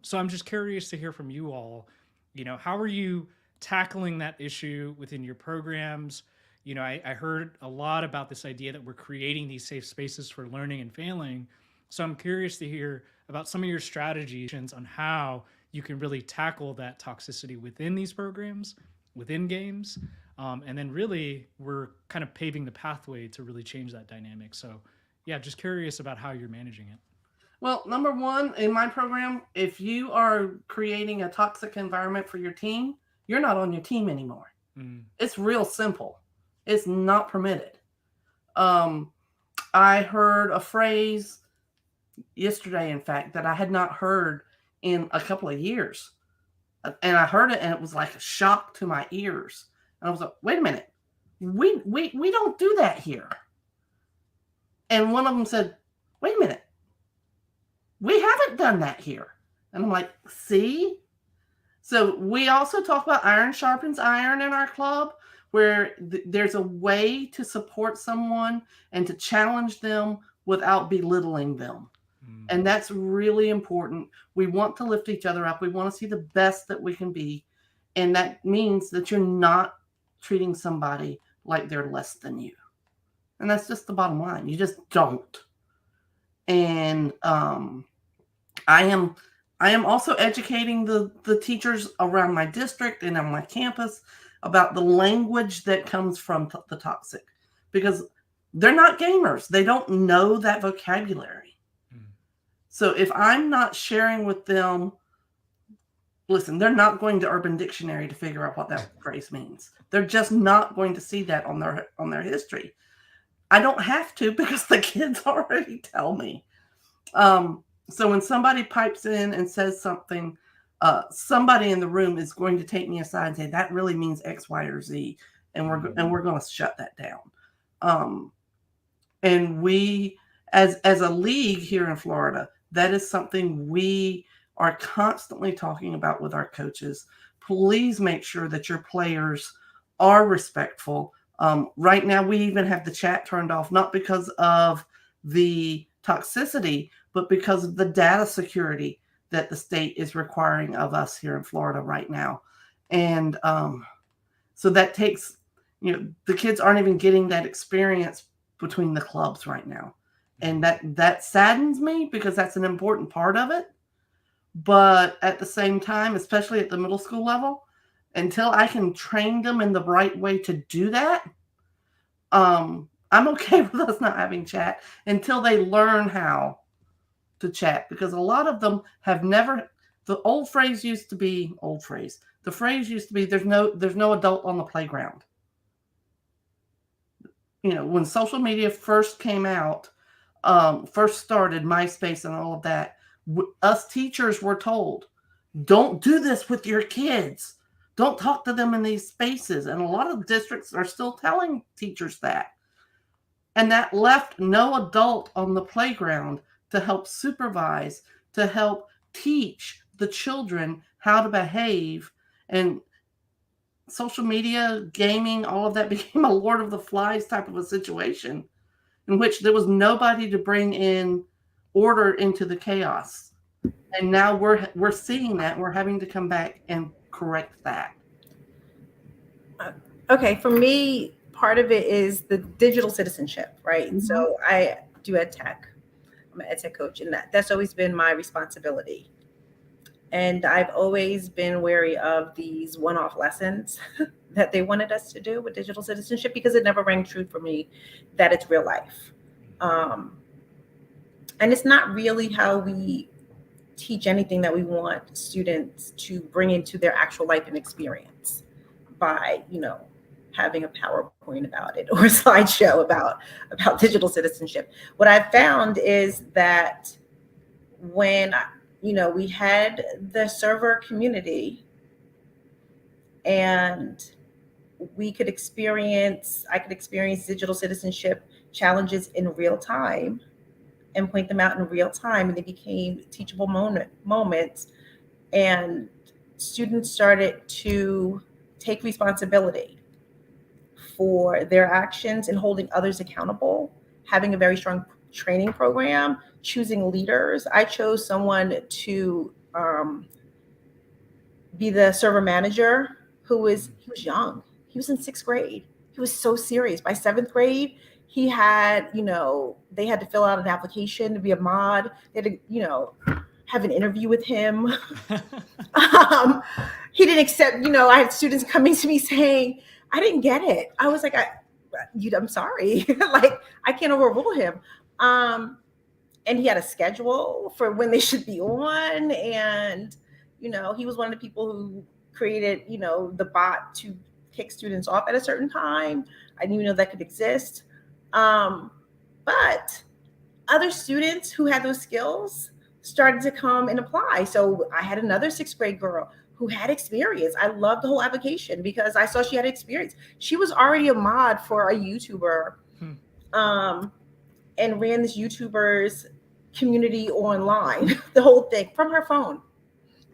So I'm just curious to hear from you all, how are you tackling that issue within your programs? I heard a lot about this idea that we're creating these safe spaces for learning and failing. So I'm curious to hear about some of your strategies on how you can really tackle that toxicity within these programs, within games. And then really we're kind of paving the pathway to really change that dynamic. So yeah, just curious about how you're managing it. Well, number one, in my program, if you are creating a toxic environment for your team, you're not on your team anymore. It's real simple. It's not permitted. I heard a phrase yesterday, in fact, that I had not heard in a couple of years. And I heard it and it was like a shock to my ears. And I was like, wait a minute. We don't do that here. And one of them said, wait a minute. We haven't done that here. And I'm like, see? So we also talk about iron sharpens iron in our club, where there's a way to support someone and to challenge them without belittling them. And that's really important. We want to lift each other up. We want to see the best that we can be. And that means that you're not treating somebody like they're less than you. And that's just the bottom line. You just don't. And I am also educating the teachers around my district and on my campus about the language that comes from the toxic, because they're not gamers. They don't know that vocabulary. So if I'm not sharing with them, listen, they're not going to Urban Dictionary to figure out what that phrase means. They're just not going to see that on their history. I don't have to, because the kids already tell me. So when somebody pipes in and says something, somebody in the room is going to take me aside and say, that really means X, Y, or Z. And we're going to shut that down. And we, as a league here in Florida, that is something we are constantly talking about with our coaches. Please make sure that your players are respectful. Right now, we even have the chat turned off, not because of the toxicity, but because of the data security that the state is requiring of us here in Florida right now. And so that takes, the kids aren't even getting that experience between the clubs right now. And that saddens me, because that's an important part of it. But at the same time, especially at the middle school level, until I can train them in the right way to do that, I'm okay with us not having chat until they learn how to chat, because a lot of them have never. The old phrase used to be The phrase used to be, there's no adult on the playground. When social media first came out, first started, MySpace and all of that, us teachers were told, don't do this with your kids. Don't talk to them in these spaces. And a lot of districts are still telling teachers that. And that left no adult on the playground to help supervise, to help teach the children how to behave. And social media, gaming, all of that became a Lord of the Flies type of a situation, in which there was nobody to bring in order into the chaos. And now we're seeing that. We're having to come back and correct that. Okay, for me, part of it is the digital citizenship, right? Mm-hmm. So I do ed tech. I'm an ed tech coach, and that's always been my responsibility. And I've always been wary of these one-off lessons that they wanted us to do with digital citizenship, because it never rang true for me that it's real life. And it's not really how we teach anything that we want students to bring into their actual life and experience by, having a PowerPoint about it or a slideshow about digital citizenship. What I've found is that when we had the server community, and I could experience digital citizenship challenges in real time and point them out in real time, and they became teachable moments, and students started to take responsibility for their actions and holding others accountable, having a very strong training program, choosing leaders. I chose someone to be the server manager he was young. He was in 6th grade. He was so serious. By 7th grade, he had, they had to fill out an application to be a mod. They had to, have an interview with him. He didn't accept, I had students coming to me saying, I didn't get it. I was like, I'm sorry. Like, I can't overrule him. And he had a schedule for when they should be on. And, he was one of the people who created, the bot to kick students off at a certain time. I didn't even know that could exist. But other students who had those skills started to come and apply. So I had another 6th grade girl who had experience. I loved the whole application because I saw she had experience. She was already a mod for a YouTuber, and ran this YouTuber's community online, the whole thing from her phone,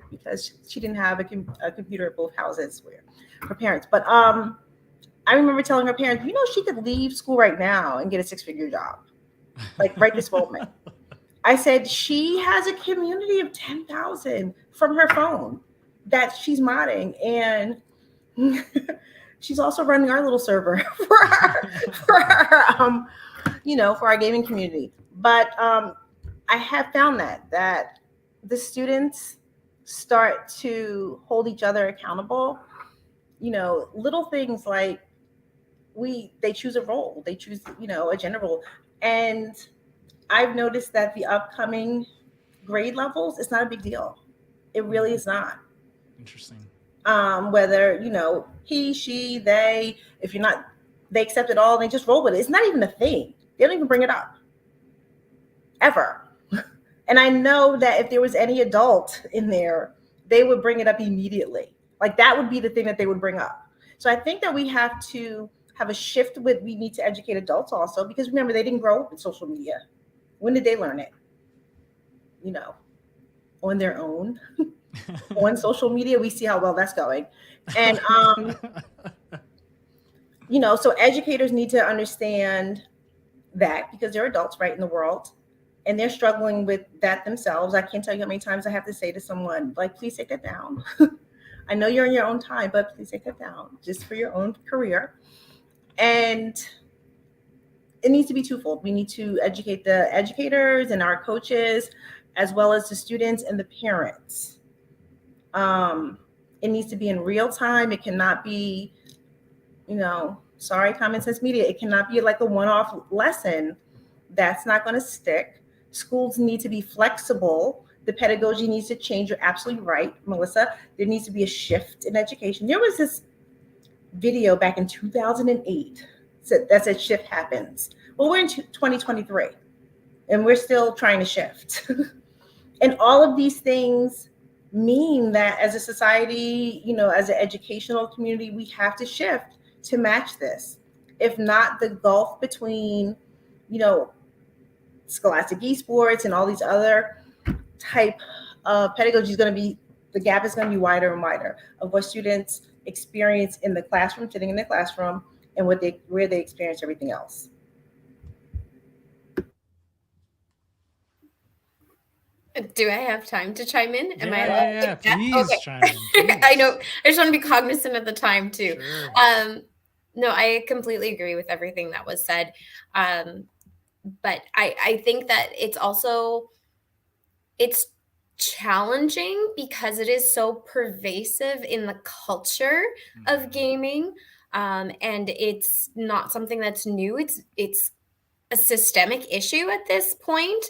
because she didn't have a computer at both houses where her parents. But I remember telling her parents, she could leave school right now and get a 6-figure job, like right this moment. I said, she has a community of 10,000 from her phone that she's modding. And she's also running our little server for our gaming community. But I have found that the students start to hold each other accountable. Little things like they choose a role, they choose, a gender role. And I've noticed that the upcoming grade levels, it's not a big deal. It really is not. Interesting. Whether, he, she, they, if you're not, they accept it all and they just roll with it. It's not even a thing. They don't even bring it up. Ever. And I know that if there was any adult in there, they would bring it up immediately. Like, that would be the thing that they would bring up. So I think that we have to have a shift we need to educate adults also, because remember, they didn't grow up with social media. When did they learn it? On their own. On social media, we see how well that's going. And, so educators need to understand that, because they're adults, right, in the world, and they're struggling with that themselves. I can't tell you how many times I have to say to someone, like, please take that down. I know you're in your own time, but please take that down just for your own career. And it needs to be twofold. We need to educate the educators and our coaches, as well as the students and the parents. It needs to be in real time. It cannot be, sorry, Common Sense Media. It cannot be like a one-off lesson. That's not going to stick. Schools need to be flexible. The pedagogy needs to change. You're absolutely right, Melissa. There needs to be a shift in education. There was this video back in 2008 that said shift happens. Well, we're in 2023 and we're still trying to shift. And all of these things mean that as a society, as an educational community, we have to shift to match this. If not, the gulf between, Scholastic Esports and all these other type of pedagogy the gap is going to be wider and wider of what students experience in the classroom, sitting in the classroom, and where they experience everything else. Do I have time to chime in? Am I allowed Yeah, please chime in. Please. I know. I just want to be cognizant of the time too. Sure. No, I completely agree with everything that was said. But I think that it's challenging because it is so pervasive in the culture of gaming. And it's not something that's new. It's a systemic issue at this point.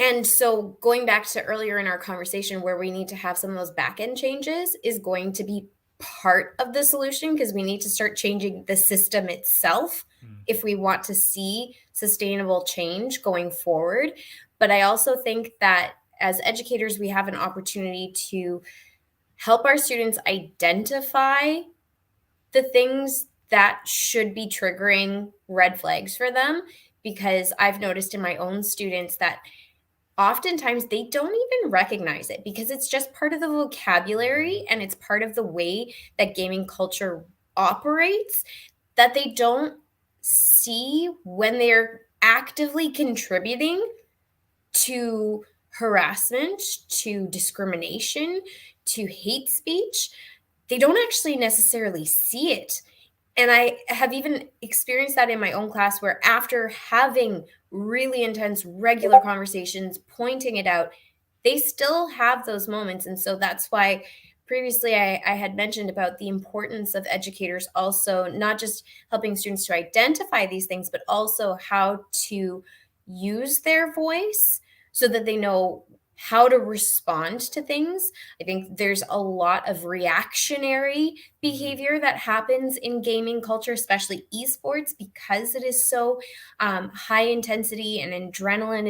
And so going back to earlier in our conversation where we need to have some of those back end changes is going to be part of the solution, because we need to start changing the system itself if we want to see sustainable change going forward. But I also think that as educators, we have an opportunity to help our students identify the things that should be triggering red flags for them, because I've noticed in my own students that oftentimes they don't even recognize it because it's just part of the vocabulary and it's part of the way that gaming culture operates, that they don't see when they're actively contributing to harassment, to discrimination, to hate speech. They don't actually necessarily see it. And I have even experienced that in my own class, where after having really intense regular conversations, pointing it out, they still have those moments. And so that's why previously I had mentioned about the importance of educators also not just helping students to identify these things, but also how to use their voice so that they know how to respond to things. I think there's a lot of reactionary behavior that happens in gaming culture, especially esports, because it is so high intensity and adrenaline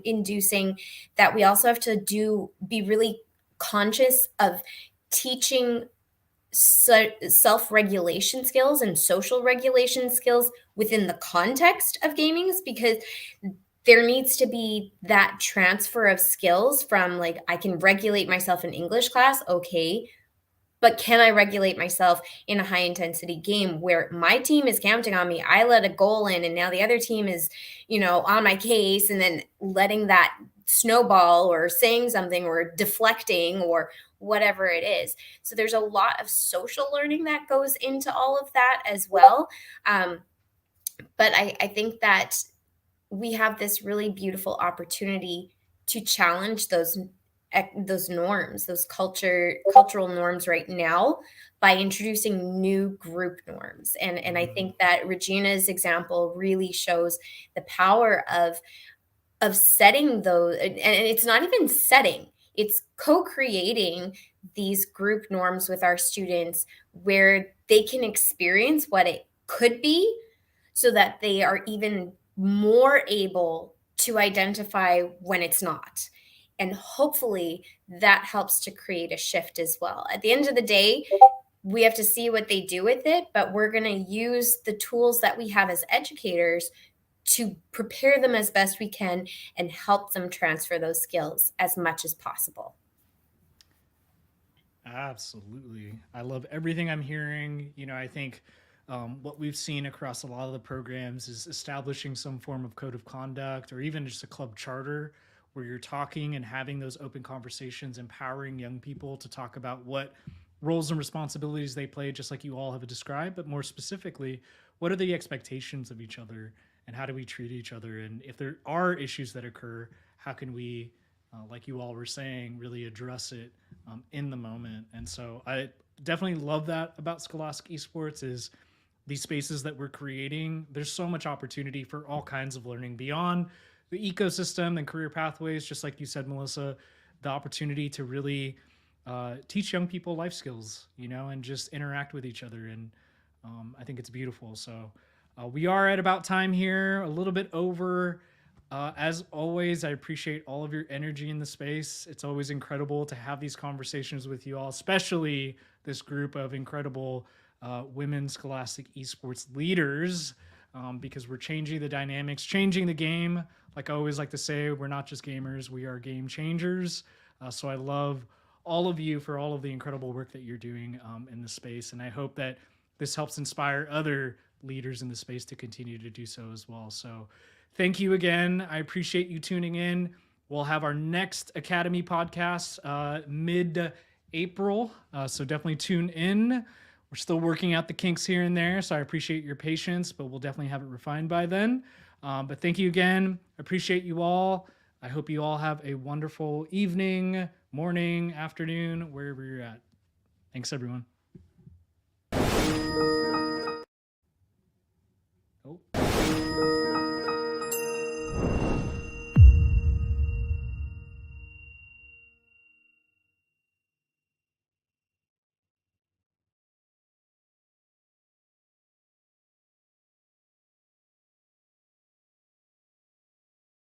inducing, that we also have to be really conscious of teaching self-regulation skills and social regulation skills within the context of gamings, because there needs to be that transfer of skills from, like, I can regulate myself in English class, okay, but can I regulate myself in a high intensity game where my team is counting on me? I let a goal in and now the other team is, on my case, and then letting that snowball or saying something or deflecting or whatever it is. So there's a lot of social learning that goes into all of that as well. But I think that we have this really beautiful opportunity to challenge those norms, those cultural norms right now, by introducing new group norms. And I think that Regina's example really shows the power of setting those, and it's not even setting, it's co-creating these group norms with our students where they can experience what it could be, so that they are even more able to identify when it's not. And hopefully that helps to create a shift as well. At the end of the day, we have to see what they do with it, but we're going to use the tools that we have as educators to prepare them as best we can and help them transfer those skills as much as possible. Absolutely. I love everything I'm hearing. I think what we've seen across a lot of the programs is establishing some form of code of conduct or even just a club charter where you're talking and having those open conversations, empowering young people to talk about what roles and responsibilities they play, just like you all have described, but more specifically, what are the expectations of each other and how do we treat each other? And if there are issues that occur, how can we, like you all were saying, really address it in the moment? And so I definitely love that about Scholastic Esports is these spaces that we're creating. There's so much opportunity for all kinds of learning beyond the ecosystem and career pathways, just like you said, Melissa, the opportunity to really teach young people life skills, and just interact with each other. And I think it's beautiful. So we are at about time here, a little bit over. As always, I appreciate all of your energy in the space. It's always incredible to have these conversations with you all, especially this group of incredible women Scholastic Esports leaders, because we're changing the dynamics, changing the game. Like I always like to say, we're not just gamers, we are game changers. So I love all of you for all of the incredible work that you're doing in the space. And I hope that this helps inspire other leaders in the space to continue to do so as well. So thank you again. I appreciate you tuning in. We'll have our next Academy podcast mid-April. So definitely tune in. We're still working out the kinks here and there, so I appreciate your patience, but we'll definitely have it refined by then. But thank you again. I appreciate you all. I hope you all have a wonderful evening, morning, afternoon, wherever you're at. Thanks, everyone.